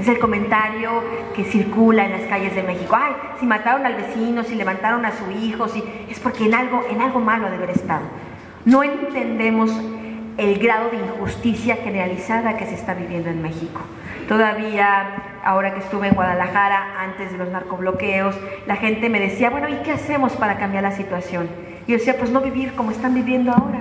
Es el comentario que circula en las calles de México. Ay, si mataron al vecino, si levantaron a su hijo, si... es porque en algo malo ha de haber estado. No entendemos el grado de injusticia generalizada que se está viviendo en México. Todavía, ahora que estuve en Guadalajara, antes de los narcobloqueos, la gente me decía, bueno, ¿y qué hacemos para cambiar la situación? Y yo decía, pues no vivir como están viviendo ahora.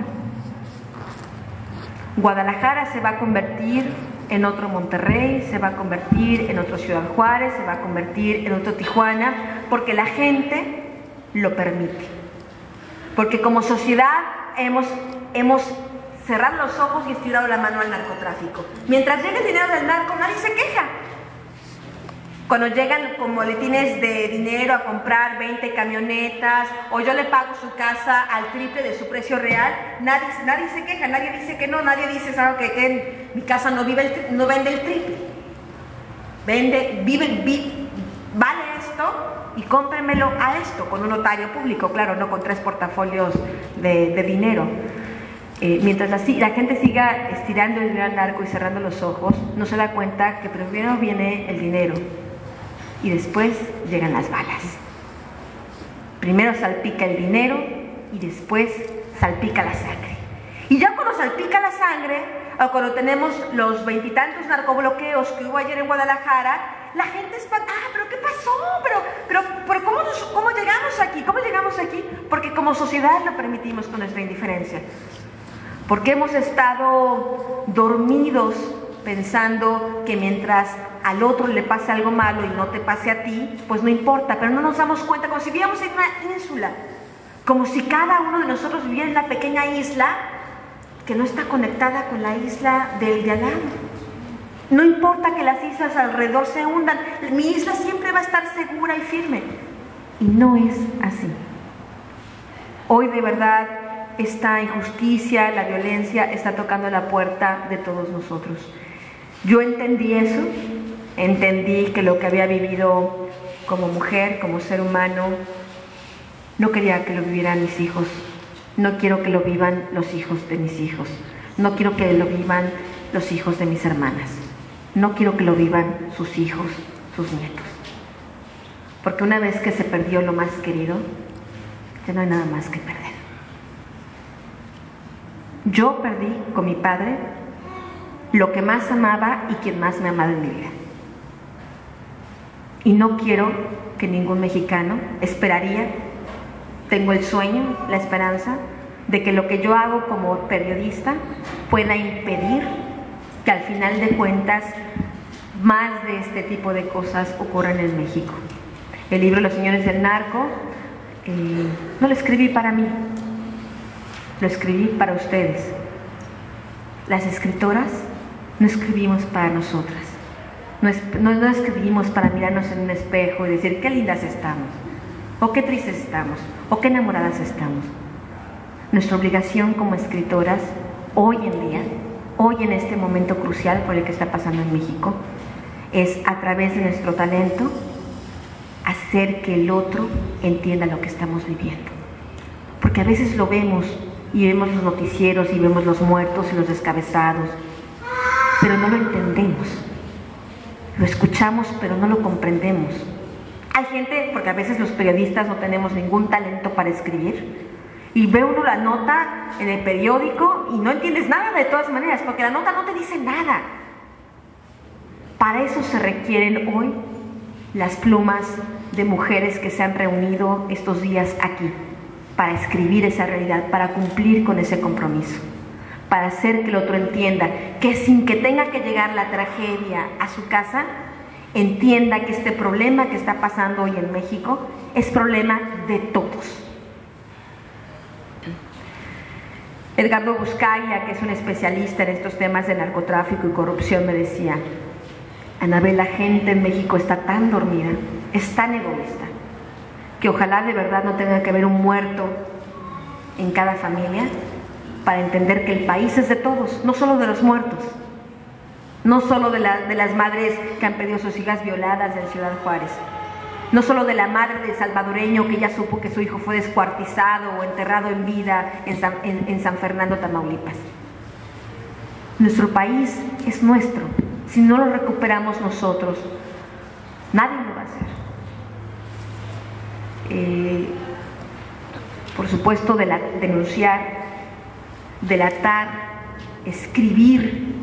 Guadalajara se va a convertir en otro Monterrey, se va a convertir en otro Ciudad Juárez, se va a convertir en otro Tijuana, porque la gente lo permite. Porque como sociedad hemos cerrado los ojos y estirado la mano al narcotráfico. Mientras llega el dinero del narco, nadie se queja. Cuando llegan con boletines de dinero a comprar 20 camionetas, o yo le pago su casa al triple de su precio real, nadie se queja, nadie dice que no, nadie dice, ¿sabe que mi casa no vende el triple? Vale esto y cómprenmelo a esto, con un notario público, claro, no con 3 portafolios de dinero. Mientras la gente siga estirando el dinero al narco y cerrando los ojos, no se da cuenta que primero viene el dinero y después llegan las balas. Primero salpica el dinero y después salpica la sangre. Y ya cuando salpica la sangre, o cuando tenemos los 20 y tantos narcobloqueos que hubo ayer en Guadalajara, la gente espanta, ¿pero qué pasó? ¿Pero cómo llegamos aquí? ¿Cómo llegamos aquí? Porque como sociedad lo permitimos con nuestra indiferencia. Porque hemos estado dormidos pensando que mientras al otro le pase algo malo y no te pase a ti, pues no importa, pero no nos damos cuenta, como si viviéramos en una ínsula, como si cada uno de nosotros viviera en una pequeña isla que no está conectada con la isla del de al lado. No importa que las islas alrededor se hundan, mi isla siempre va a estar segura y firme. Y no es así. Hoy de verdad esta injusticia, la violencia está tocando la puerta de todos nosotros. Yo entendí eso, entendí que lo que había vivido como mujer, como ser humano, no quería que lo vivieran mis hijos, no quiero que lo vivan los hijos de mis hijos, no quiero que lo vivan los hijos de mis hermanas, no quiero que lo vivan sus hijos, sus nietos. Porque una vez que se perdió lo más querido, ya no hay nada más que perder. Yo perdí con mi padre lo que más amaba y quien más me ha amado en mi vida. Y no quiero que ningún mexicano, tengo el sueño, la esperanza, de que lo que yo hago como periodista pueda impedir que al final de cuentas más de este tipo de cosas ocurran en México. El libro Los Señores del Narco no lo escribí para mí, lo escribí para ustedes. Las escritoras no escribimos para nosotras, no escribimos para mirarnos en un espejo y decir qué lindas estamos, o qué tristes estamos, o qué enamoradas estamos. Nuestra obligación como escritoras hoy en día, hoy en este momento crucial por el que está pasando en México, es a través de nuestro talento hacer que el otro entienda lo que estamos viviendo. Porque a veces lo vemos y vemos los noticieros y vemos los muertos y los descabezados, pero no lo entendemos. Lo escuchamos, pero no lo comprendemos. Hay gente, porque a veces los periodistas no tenemos ningún talento para escribir, y ve uno la nota en el periódico y no entiendes nada de todas maneras, porque la nota no te dice nada. Para eso se requieren hoy las plumas de mujeres que se han reunido estos días aquí, para escribir esa realidad, para cumplir con ese compromiso, para hacer que el otro entienda que sin que tenga que llegar la tragedia a su casa, entienda que este problema que está pasando hoy en México es problema de todos. Edgardo Buscaglia, que es un especialista en estos temas de narcotráfico y corrupción, me decía: Anabel, la gente en México está tan dormida, es tan egoísta, que ojalá de verdad no tenga que haber un muerto en cada familia para entender que el país es de todos, no solo de los muertos, no solo de las madres que han perdido a sus hijas violadas en Ciudad Juárez, no solo de la madre del salvadoreño que ya supo que su hijo fue descuartizado o enterrado en vida en San Fernando, Tamaulipas. Nuestro país es nuestro, si no lo recuperamos nosotros, nadie lo va a hacer. Por supuesto, denunciar, delatar, escribir,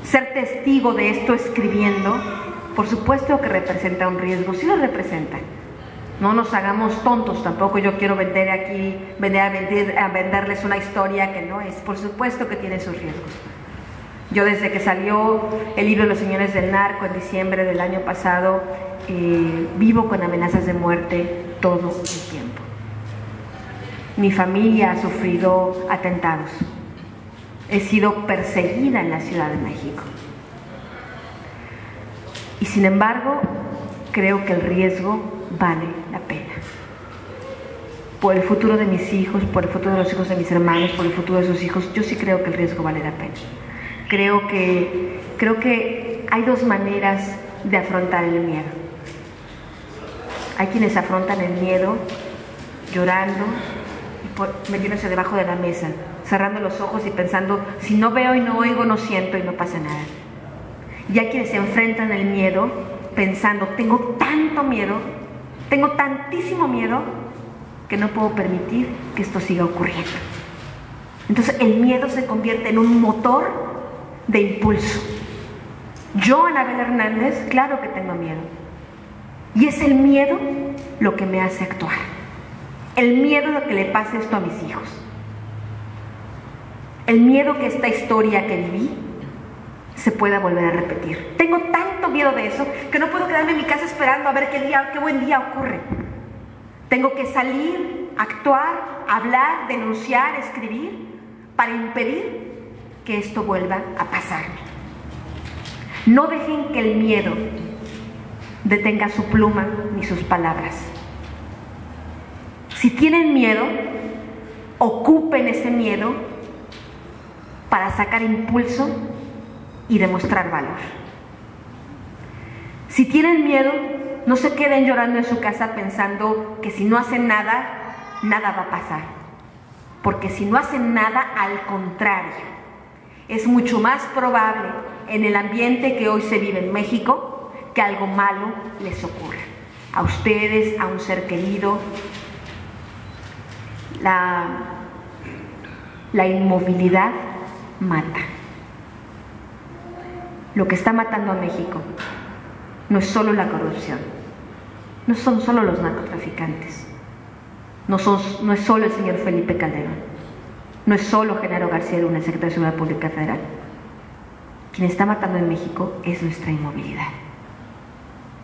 ser testigo de esto escribiendo, por supuesto que representa un riesgo, sí lo representa. No nos hagamos tontos, tampoco yo quiero vender aquí, venderles una historia que no es. Por supuesto que tiene sus riesgos. Yo desde que salió el libro Los Señores del Narco en diciembre del año pasado, vivo con amenazas de muerte todo el tiempo. Mi familia ha sufrido atentados. He sido perseguida en la Ciudad de México. Y sin embargo, creo que el riesgo vale la pena. Por el futuro de mis hijos, por el futuro de los hijos de mis hermanos, por el futuro de sus hijos, yo sí creo que el riesgo vale la pena. Creo que hay dos maneras de afrontar el miedo. Hay quienes afrontan el miedo llorando y metiéndose debajo de la mesa, cerrando los ojos y pensando, si no veo y no oigo, no siento y no pasa nada. Y hay quienes se enfrentan al miedo pensando, tengo tanto miedo, tengo tantísimo miedo, que no puedo permitir que esto siga ocurriendo. Entonces el miedo se convierte en un motor de impulso. Yo, Anabel Hernández, claro que tengo miedo. Y es el miedo lo que me hace actuar. El miedo de que le pase esto a mis hijos. El miedo que esta historia que viví se pueda volver a repetir. Tengo tanto miedo de eso que no puedo quedarme en mi casa esperando a ver qué buen día ocurre. Tengo que salir, actuar, hablar, denunciar, escribir para impedir que esto vuelva a pasarme. No dejen que el miedo detenga su pluma ni sus palabras. Si tienen miedo, ocupen ese miedo para sacar impulso y demostrar valor. Si tienen miedo, no se queden llorando en su casa pensando que si no hacen nada, nada va a pasar. Porque si no hacen nada, al contrario, es mucho más probable en el ambiente que hoy se vive en México que algo malo les ocurra. A ustedes, a un ser querido. La inmovilidad mata. Lo que está matando a México no es solo la corrupción, no son solo los narcotraficantes, no es solo el señor Felipe Calderón, no es solo Genaro García Luna, el secretario de Seguridad Pública Federal. Quien está matando en México es nuestra inmovilidad,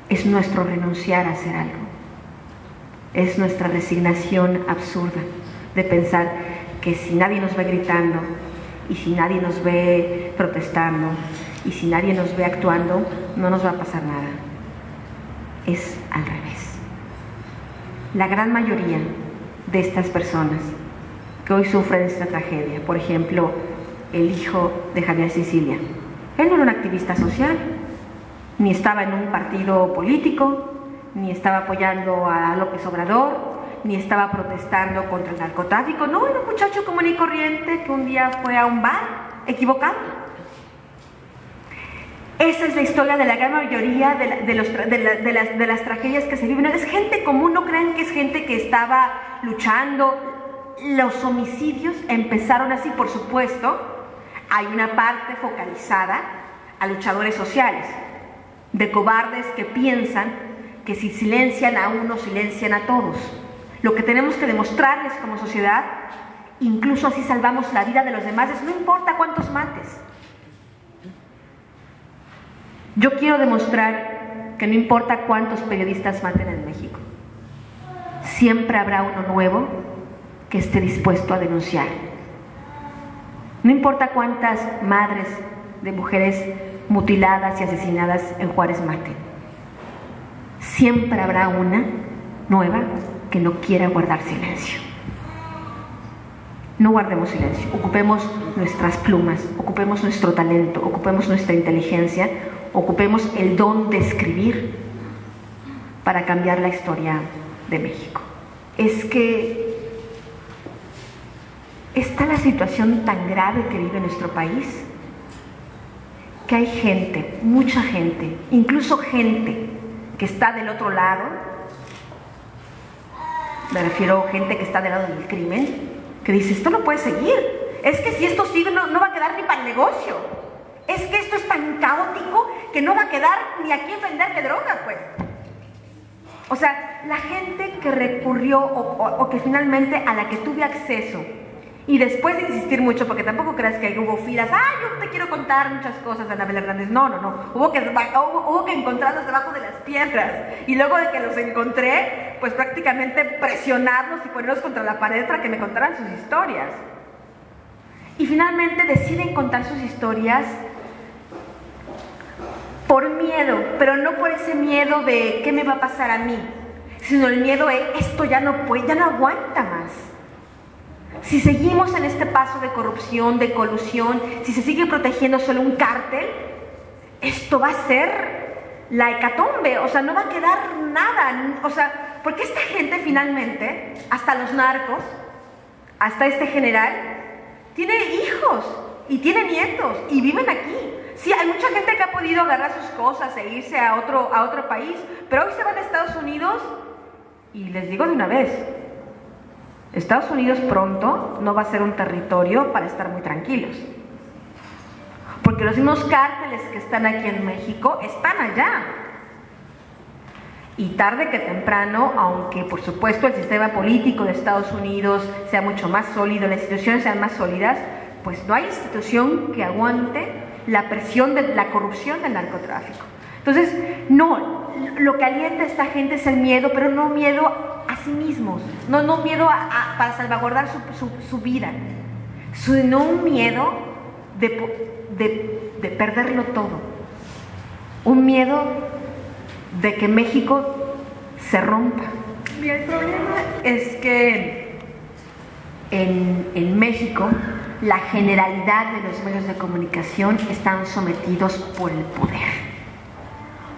es nuestro renunciar a hacer algo, es nuestra resignación absurda de pensar que si nadie nos ve gritando y si nadie nos ve protestando y si nadie nos ve actuando, no nos va a pasar nada. Es al revés. La gran mayoría de estas personas que hoy sufren esta tragedia, por ejemplo, el hijo de Javier Sicilia, él no era un activista social, ni estaba en un partido político, ni estaba apoyando a López Obrador, ni estaba protestando contra el narcotráfico. No, era un muchacho común y corriente que un día fue a un bar equivocado. Esa es la historia de la gran mayoría de las tragedias que se viven. Es gente común, no crean que es gente que estaba luchando. Los homicidios empezaron así, por supuesto. Hay una parte focalizada a luchadores sociales, de cobardes que piensan que si silencian a uno, silencian a todos. Lo que tenemos que demostrarles como sociedad, incluso así salvamos la vida de los demás, es no importa cuántos mates. Yo quiero demostrar que no importa cuántos periodistas maten en México, siempre habrá uno nuevo que esté dispuesto a denunciar. No importa cuántas madres de mujeres mutiladas y asesinadas en Juárez maten, siempre habrá una nueva que no quiera guardar silencio. No guardemos silencio, ocupemos nuestras plumas, ocupemos nuestro talento, ocupemos nuestra inteligencia, ocupemos el don de escribir para cambiar la historia de México. Es que está la situación tan grave que vive nuestro país que hay gente, mucha gente, incluso gente que está del otro lado, me refiero a gente que está del lado del crimen, que dice, esto no puede seguir, es que si esto sigue no va a quedar ni para el negocio, es que esto es tan caótico que no va a quedar ni a quién venderle droga, pues. O sea, la gente que recurrió o que finalmente a la que tuve acceso, y después de insistir mucho, porque tampoco creas que hubo filas, yo te quiero contar muchas cosas de Anabel Hernández, no, hubo que encontrarlos debajo de las piedras, y luego de que los encontré, pues prácticamente presionarlos y ponerlos contra la pared para que me contaran sus historias. Y finalmente deciden contar sus historias por miedo, pero no por ese miedo de qué me va a pasar a mí, sino el miedo de esto ya no puede, ya no aguanta más. Si seguimos en este paso de corrupción, de colusión, si se sigue protegiendo solo un cártel, esto va a ser la hecatombe, o sea, no va a quedar nada, o sea, porque esta gente finalmente, hasta los narcos, hasta este general, tiene hijos y tiene nietos y viven aquí. Sí, hay mucha gente que ha podido agarrar sus cosas e irse a otro país, pero hoy se van a Estados Unidos y les digo de una vez, Estados Unidos pronto no va a ser un territorio para estar muy tranquilos, porque los mismos cárteles que están aquí en México están allá, y tarde que temprano, aunque por supuesto el sistema político de Estados Unidos sea mucho más sólido, las instituciones sean más sólidas, pues no hay institución que aguante la presión de la corrupción del narcotráfico. Entonces, no, lo que alienta a esta gente es el miedo, pero no miedo a sí mismos, no miedo para salvaguardar su vida, sino un miedo de perderlo todo, un miedo de que México se rompa. Y el problema es que en México la generalidad de los medios de comunicación están sometidos por el poder,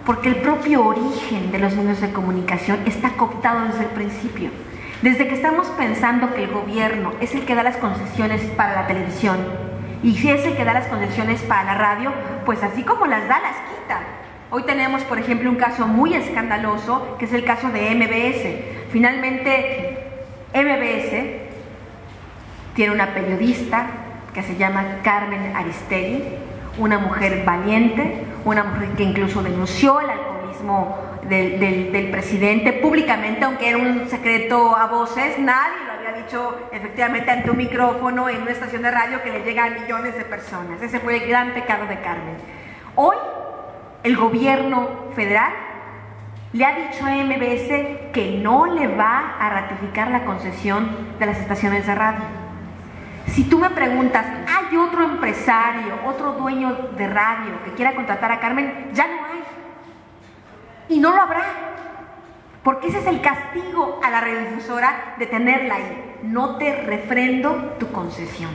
porque el propio origen de los medios de comunicación está cooptado desde el principio. Desde que estamos pensando que el gobierno es el que da las concesiones para la televisión y si es el que da las concesiones para la radio, pues así como las da, las quita. Hoy tenemos, por ejemplo, un caso muy escandaloso, que es el caso de MBS. Finalmente, MBS tiene una periodista que se llama Carmen Aristegui, una mujer valiente, una mujer que incluso denunció el alcoholismo del presidente públicamente, aunque era un secreto a voces, nadie lo había dicho efectivamente ante un micrófono en una estación de radio que le llega a millones de personas. Ese fue el gran pecado de Carmen. Hoy, el gobierno federal le ha dicho a MBS que no le va a ratificar la concesión de las estaciones de radio. Si tú me preguntas, ¿hay otro empresario, otro dueño de radio que quiera contratar a Carmen? Ya no hay. Y no lo habrá. Porque ese es el castigo a la radiodifusora de tenerla ahí. No te refrendo tu concesión.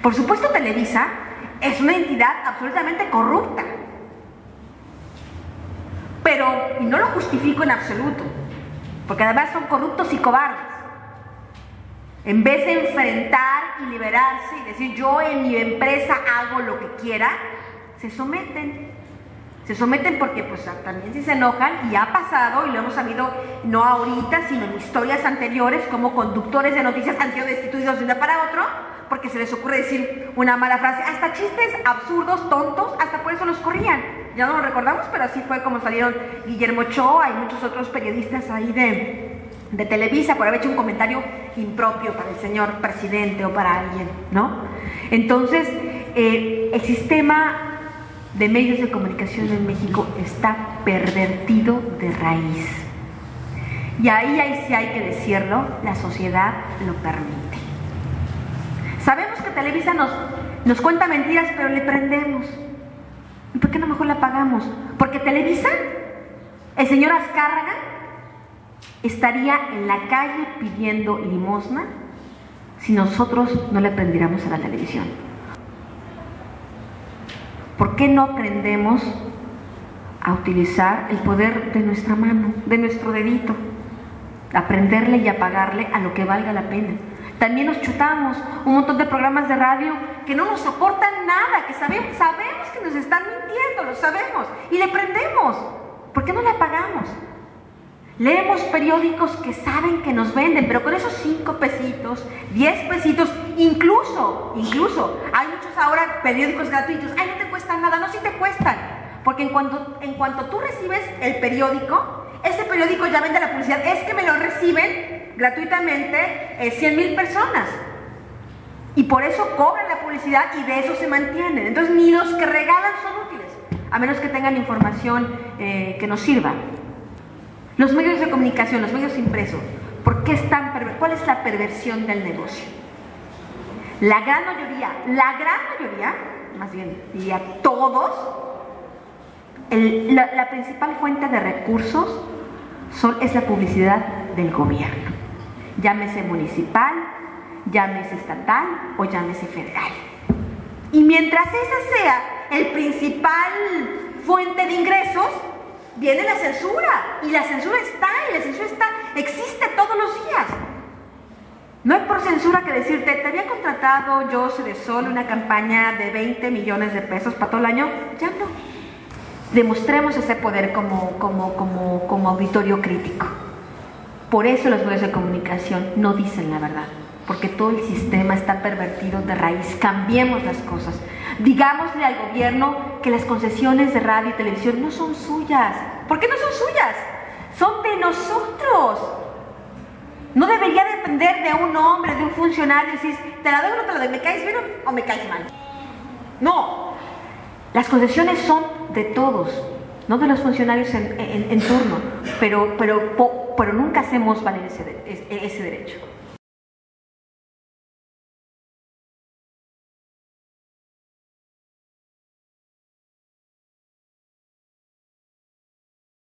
Por supuesto, Televisa es una entidad absolutamente corrupta. Pero, y no lo justifico en absoluto, porque además son corruptos y cobardes. En vez de enfrentar y liberarse y decir yo en mi empresa hago lo que quiera, se someten. Se someten porque pues también si se enojan, y ha pasado, y lo hemos sabido no ahorita, sino en historias anteriores, como conductores de noticias han sido destituidos de un día para otro, porque se les ocurre decir una mala frase, hasta chistes absurdos, tontos, hasta por eso los corrían. Ya no lo recordamos, pero así fue como salieron Guillermo Ochoa y muchos otros periodistas ahí de Televisa por haber hecho un comentario impropio para el señor presidente o para alguien, ¿no? Entonces, el sistema de medios de comunicación en México está pervertido de raíz. Y ahí sí hay que decirlo, la sociedad lo permite. Sabemos que Televisa nos cuenta mentiras, pero le prendemos. ¿Y por qué no mejor la pagamos? Porque Televisa, el señor Azcárraga, estaría en la calle pidiendo limosna si nosotros no le prendiéramos a la televisión. ¿Por qué no aprendemos a utilizar el poder de nuestra mano, de nuestro dedito? Aprenderle y apagarle a lo que valga la pena. También nos chutamos un montón de programas de radio que no nos aportan nada, que sabemos que nos están mintiendo, lo sabemos, y le prendemos. ¿Por qué no le apagamos? Leemos periódicos que saben que nos venden, pero con esos 5 pesitos, 10 pesitos, incluso, hay muchos ahora periódicos gratuitos. Ay, no te cuestan nada. No, sí te cuestan, porque en cuanto tú recibes el periódico, ese periódico ya vende la publicidad. Es que me lo reciben gratuitamente 100,000 personas, y por eso cobran la publicidad y de eso se mantienen. Entonces ni los que regalan son útiles, a menos que tengan información que nos sirva. Los medios de comunicación, los medios impresos, ¿por qué están ¿cuál es la perversión del negocio? La gran mayoría, más bien diría todos, la principal fuente de recursos es la publicidad del gobierno, llámese municipal, llámese estatal o llámese federal. Y mientras esa sea el principal fuente de ingresos, viene la censura, y la censura existe todos los días. No es por censura que decirte, te había contratado yo, Cedesol, una campaña de 20 millones de pesos para todo el año. Ya no. Demostremos ese poder como auditorio crítico. Por eso los medios de comunicación no dicen la verdad, porque todo el sistema está pervertido de raíz. Cambiemos las cosas. Digámosle al gobierno que las concesiones de radio y televisión no son suyas. ¿Por qué no son suyas? Son de nosotros. No debería depender de un hombre, de un funcionario, decir, te la doy o no te la doy, ¿me caes bien o me caes mal? No. Las concesiones son de todos, no de los funcionarios en turno, pero nunca hacemos valer ese derecho.